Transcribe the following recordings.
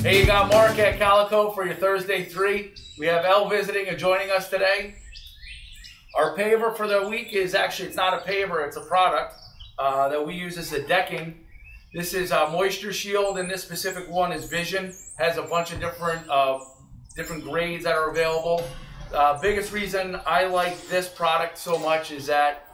Hey, you got Mark at Calico for your Thursday 3. We have Elle visiting and joining us today. Our paver for the week is actually, it's not a paver, it's a product that we use as a decking. This is Moisture Shield, and this specific one is Vision. Has a bunch of different grades that are available. Biggest reason I like this product so much is that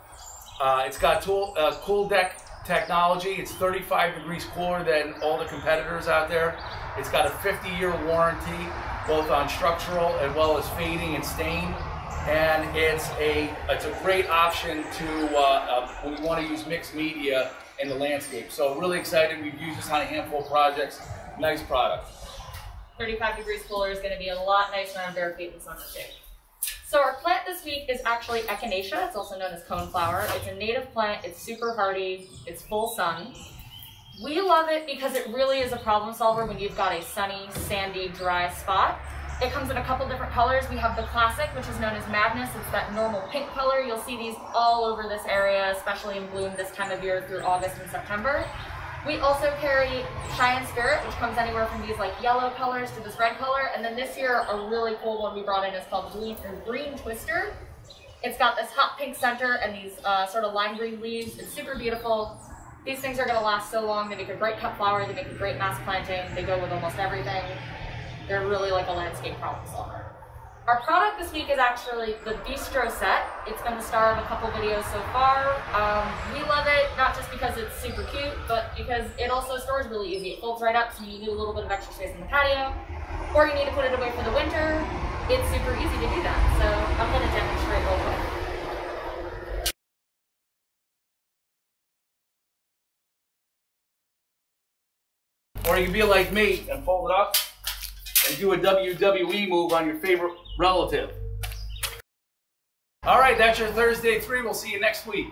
it's got Cool Deck technology. It's 35 degrees cooler than all the competitors out there. It's got a 50-year warranty, both on structural as well as fading and stain. And it's a great option to when you want to use mixed media in the landscape. So really excited. We've used this on a handful of projects. Nice product. 35 degrees cooler is going to be a lot nicer on bare feet in the summer too. So our plant this week is actually Echinacea. It's also known as coneflower. It's a native plant. It's super hardy. It's full sun. We love it because it really is a problem solver when you've got a sunny, sandy, dry spot. It comes in a couple different colors. We have the classic, which is known as Madness. It's that normal pink color. You'll see these all over this area, especially in bloom this time of year through August and September. We also carry Cheyenne Spirit, which comes anywhere from these like yellow colors to this red color. And then this year, a really cool one we brought in is called Green Twister. It's got this hot pink center and these sort of lime green leaves. It's super beautiful. These things are gonna last so long. They make a great cut flower. They make a great mass planting. They go with almost everything. They're really like a landscape problem solver. Our product this week is actually the Bistro set. It's been the star of a couple videos so far. We love it, not just because it's super cute, but because it also stores really easy. It folds right up, so you need a little bit of extra space in the patio, or you need to put it away for the winter. It's super easy to do that, so I'm going to demonstrate real quick. Or you can be like me and fold it up and do a WWE move on your favorite relative. All right, that's your Thursday 3. We'll see you next week.